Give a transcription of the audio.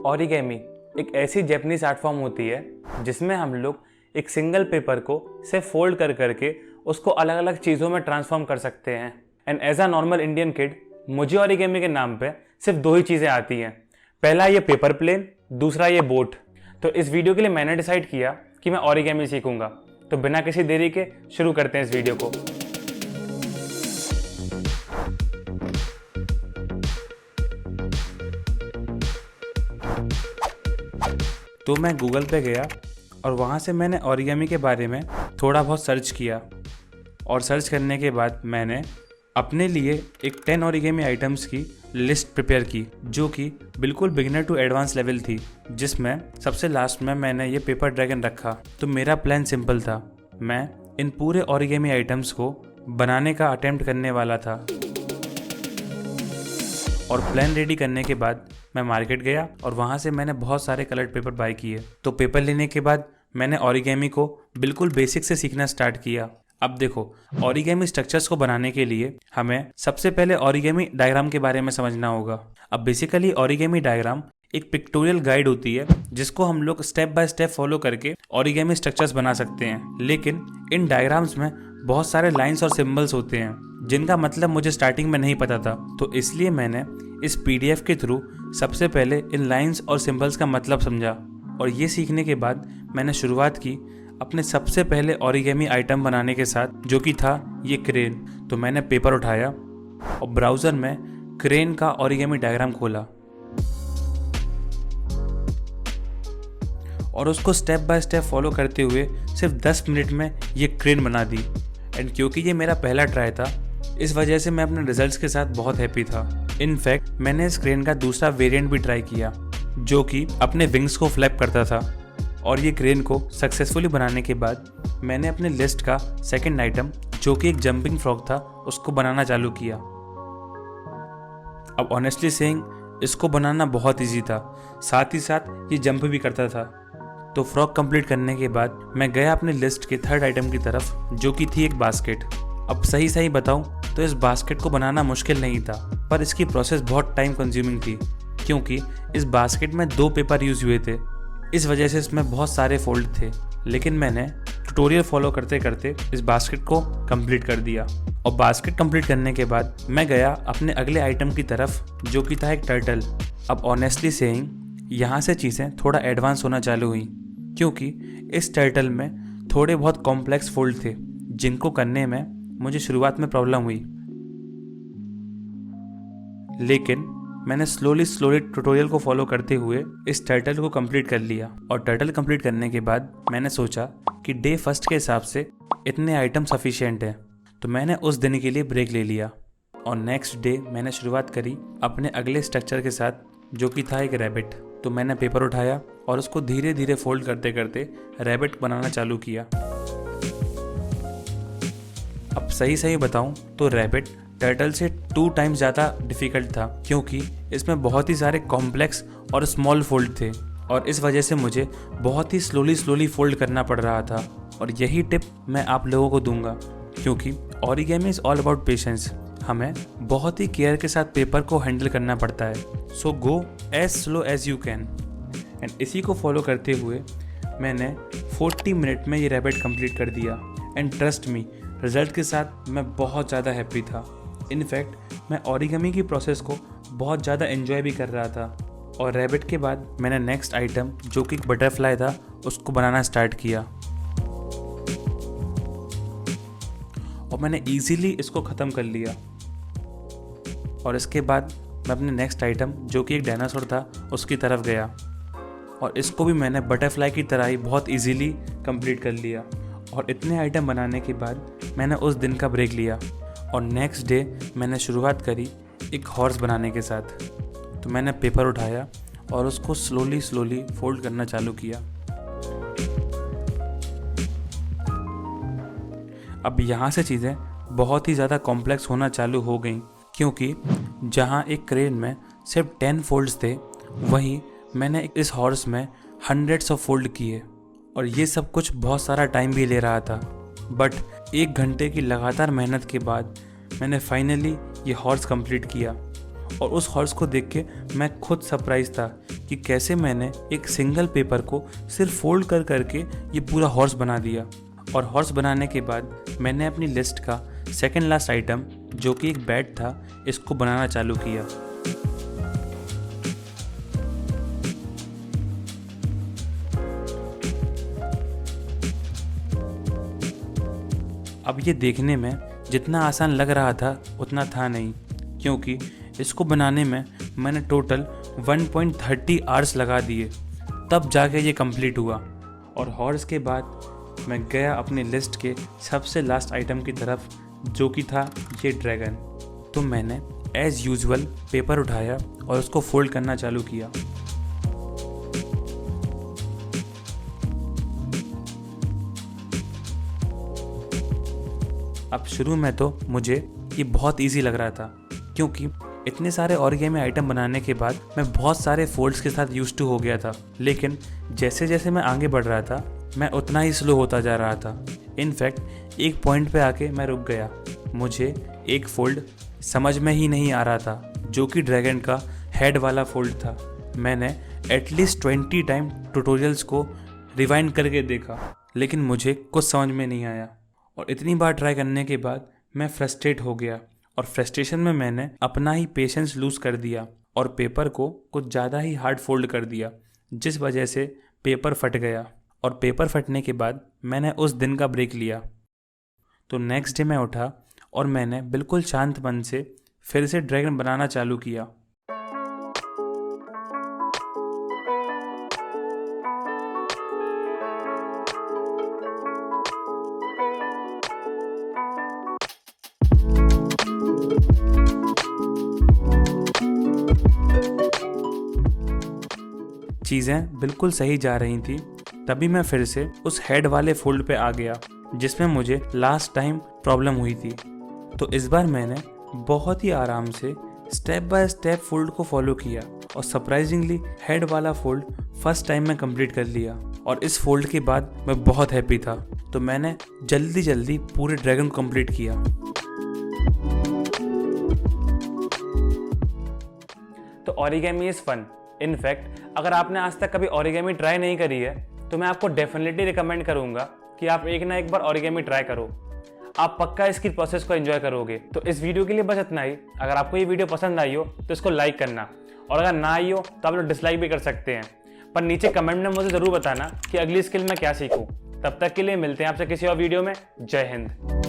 Origami एक ऐसी Japanese art form होती है जिसमें हम लोग एक सिंगल पेपर को सिर्फ फोल्ड कर करके उसको अलग अलग चीज़ों में ट्रांसफॉर्म कर सकते हैं। And as a normal Indian kid मुझे ओरिगेमी के नाम पे सिर्फ दो ही चीज़ें आती हैं, पहला ये पेपर प्लेन, दूसरा ये बोट। तो इस वीडियो के लिए मैंने डिसाइड किया कि मैं ओरिगेमी सीखूंगा। तो बिना किसी देरी के शुरू करते हैं इस वीडियो को। तो मैं गूगल पे गया और वहाँ से मैंने ओरिगेमी के बारे में थोड़ा बहुत सर्च किया और सर्च करने के बाद मैंने अपने लिए एक 10 ओरिगेमी आइटम्स की लिस्ट प्रिपेयर की जो कि बिल्कुल बिगिनर टू एडवांस लेवल थी, जिसमें सबसे लास्ट में मैंने ये पेपर ड्रैगन रखा। तो मेरा प्लान सिंपल था, मैं इन पूरे ओरिगेमी आइटम्स को बनाने का अटेम्प्ट करने वाला था। और प्लान रेडी करने के बाद मैं मार्केट गया और वहाँ से मैंने बहुत सारे कलर्ड पेपर बाय किए। तो पेपर लेने के बाद मैंने ओरिगेमी को बिल्कुल बेसिक से सीखना स्टार्ट किया। अब देखो, ओरिगेमी स्ट्रक्चर्स को बनाने के लिए हमें सबसे पहले ओरिगेमी डायग्राम के बारे में समझना होगा। अब बेसिकली ओरिगेमी डायग्राम एक पिक्टोरियल गाइड होती है जिसको हम लोग स्टेप बाय स्टेप फॉलो करके ओरिगेमी स्ट्रक्चर्स बना सकते हैं। लेकिन इन डायग्राम्स में बहुत सारे लाइंस और सिंबल्स होते हैं जिनका मतलब मुझे स्टार्टिंग में नहीं पता था। तो इसलिए मैंने इस PDF के थ्रू सबसे पहले इन लाइंस और सिंबल्स का मतलब समझा और ये सीखने के बाद मैंने शुरुआत की अपने सबसे पहले ओरिगेमी आइटम बनाने के साथ, जो कि था ये क्रेन। तो मैंने पेपर उठाया और ब्राउज़र में क्रेन का ओरिगेमी डायग्राम खोला और उसको स्टेप बाय स्टेप फॉलो करते हुए सिर्फ 10 मिनट में ये क्रेन बना दी। एंड क्योंकि ये मेरा पहला ट्राई था, इस वजह से मैं अपने रिजल्ट्स के साथ बहुत हैप्पी था। इनफैक्ट मैंने इस क्रेन का दूसरा वेरिएंट भी ट्राई किया जो कि अपने विंग्स को फ्लैप करता था। और ये क्रेन को सक्सेसफुली बनाने के बाद मैंने अपने लिस्ट का सेकंड आइटम, जो कि एक जंपिंग फ्रॉग था, उसको बनाना चालू किया। अब ऑनेस्टली सेइंग इसको बनाना बहुत ईजी था, साथ ही साथ ये जंप भी करता था। तो फ्रॉग कंप्लीट करने के बाद मैं गया अपनी लिस्ट के थर्ड आइटम की तरफ, जो कि थी एक बास्केट। अब सही बताऊं तो इस बास्केट को बनाना मुश्किल नहीं था, पर इसकी प्रोसेस बहुत टाइम कंज्यूमिंग थी क्योंकि इस बास्केट में 2 पेपर यूज हुए थे। इस वजह से इसमें बहुत सारे फोल्ड थे। लेकिन मैंने ट्यूटोरियल फॉलो करते करते इस बास्केट को कंप्लीट कर दिया। और बास्केट कंप्लीट करने के बाद मैं गया अपने अगले आइटम की तरफ, जो कि था एक टर्टल। अब ऑनेस्टली सेइंग यहाँ से चीज़ें थोड़ा एडवांस होना चालू हुई क्योंकि इस टर्टल में थोड़े बहुत कॉम्प्लेक्स फोल्ड थे जिनको करने में मुझे शुरुआत में प्रॉब्लम हुई। लेकिन मैंने स्लोली ट्यूटोरियल को फॉलो करते हुए इस टर्टल को कंप्लीट कर लिया। और टर्टल कंप्लीट करने के बाद मैंने सोचा कि डे फर्स्ट के हिसाब से इतने आइटम सफिशिएंट हैं, तो मैंने उस दिन के लिए ब्रेक ले लिया। और नेक्स्ट डे मैंने शुरुआत करी अपने अगले स्ट्रक्चर के साथ, जो कि था एक रैबिट। तो मैंने पेपर उठाया और उसको धीरे धीरे फोल्ड करते करते रैबिट बनाना चालू किया। अब सही बताऊं तो रैबिट टर्टल से 2 टाइम्स ज़्यादा डिफ़िकल्ट था क्योंकि इसमें बहुत ही सारे कॉम्प्लेक्स और स्मॉल फोल्ड थे और इस वजह से मुझे बहुत ही स्लोली फोल्ड करना पड़ रहा था। और यही टिप मैं आप लोगों को दूंगा क्योंकि origami is all about patience. हमें बहुत ही केयर के साथ पेपर को हैंडल करना पड़ता है। So go as slow as you can. And इसी को फॉलो करते हुए मैंने 40 मिनट में ये रैबिट कंप्लीट कर दिया। एंड ट्रस्ट मी, रिजल्ट के साथ मैं बहुत ज़्यादा हैप्पी था। इनफैक्ट मैं ओरिगेमी की प्रोसेस को बहुत ज़्यादा एंजॉय भी कर रहा था। और रैबिट के बाद मैंने नेक्स्ट आइटम, जो कि एक बटरफ्लाई था, उसको बनाना स्टार्ट किया और मैंने इजीली इसको ख़त्म कर लिया। और इसके बाद मैं अपने नेक्स्ट आइटम, जो कि एक डायनासोर था, उसकी तरफ गया और इसको भी मैंने बटरफ्लाई की तरह ही बहुत इजीली कंप्लीट कर लिया। और इतने आइटम बनाने के बाद मैंने उस दिन का ब्रेक लिया और नेक्स्ट डे मैंने शुरुआत करी एक हॉर्स बनाने के साथ। तो मैंने पेपर उठाया और उसको स्लोली फोल्ड करना चालू किया। अब यहाँ से चीज़ें बहुत ही ज़्यादा कॉम्प्लेक्स होना चालू हो गई क्योंकि जहाँ एक क्रेन में सिर्फ 10 फोल्ड्स थे, वहीं मैंने इस हॉर्स में हंड्रेड्स ऑफ फोल्ड किए और ये सब कुछ बहुत सारा टाइम भी ले रहा था। बट 1 घंटे की लगातार मेहनत के बाद मैंने फाइनली ये हॉर्स कंप्लीट किया और उस हॉर्स को देख के मैं खुद सरप्राइज था कि कैसे मैंने एक सिंगल पेपर को सिर्फ फोल्ड कर करके ये पूरा हॉर्स बना दिया। और हॉर्स बनाने के बाद मैंने अपनी लिस्ट का सेकंड लास्ट आइटम जो कि एक बैट था, इसको बनाना चालू किया। अब ये देखने में जितना आसान लग रहा था उतना था नहीं, क्योंकि इसको बनाने में मैंने टोटल 1.30 आवर्स लगा दिए, तब जाके ये कंप्लीट हुआ। और हॉर्स के बाद मैं गया अपनी लिस्ट के सबसे लास्ट आइटम की तरफ, जो कि था ये ड्रैगन। तो मैंने एज़ यूजुअल पेपर उठाया और उसको फोल्ड करना चालू किया। अब शुरू में तो मुझे ये बहुत इजी लग रहा था, क्योंकि इतने सारे ऑरिगेमी आइटम बनाने के बाद मैं बहुत सारे फोल्ड्स के साथ यूज्ड टू हो गया था। लेकिन जैसे जैसे मैं आगे बढ़ रहा था मैं उतना ही स्लो होता जा रहा था। इनफैक्ट एक पॉइंट पे आके मैं रुक गया। मुझे एक फोल्ड समझ में ही नहीं आ रहा था, जो कि ड्रैगन का हेड वाला फोल्ड था। मैंने एटलीस्ट 20 टाइम ट्यूटोरियल्स को रिवाइंड करके देखा, लेकिन मुझे कुछ समझ में नहीं आया। और इतनी बार ट्राई करने के बाद मैं फ्रस्ट्रेट हो गया, और फ्रस्ट्रेशन में मैंने अपना ही पेशेंस लूज़ कर दिया और पेपर को कुछ ज़्यादा ही हार्ड फोल्ड कर दिया, जिस वजह से पेपर फट गया। और पेपर फटने के बाद मैंने उस दिन का ब्रेक लिया। तो नेक्स्ट डे मैं उठा और मैंने बिल्कुल शांत मन से फिर से ड्रैगन बनाना चालू किया। चीज़ें बिल्कुल सही जा रही थी, तभी मैं फिर से उस हेड वाले फोल्ड पे आ गया जिसमें मुझे लास्ट टाइम प्रॉब्लम हुई थी। तो इस बार मैंने बहुत ही आराम से स्टेप बाय स्टेप फोल्ड को फॉलो किया और सरप्राइजिंगली हेड वाला फोल्ड फर्स्ट टाइम में कंप्लीट कर लिया। और इस फोल्ड के बाद मैं बहुत हैप्पी था, तो मैंने जल्दी जल्दी पूरे ड्रैगन को कंप्लीट किया। तो ओरिगेमी इज़ फन। इनफैक्ट अगर आपने आज तक कभी ओरिगेमी ट्राई नहीं करी है तो मैं आपको डेफिनेटली रिकमेंड करूंगा कि आप एक ना एक बार ओरिगेमी ट्राई करो। आप पक्का इसकी प्रोसेस को एंजॉय करोगे। तो इस वीडियो के लिए बस इतना ही। अगर आपको ये वीडियो पसंद आई हो तो इसको लाइक करना, और अगर ना आई हो तो आप लोग डिसलाइक भी कर सकते हैं। पर नीचे कमेंट में मुझे ज़रूर बताना कि अगली स्किल मैं क्या सीखूँ। तब तक के लिए मिलते हैं आपसे किसी और वीडियो में। जय हिंद।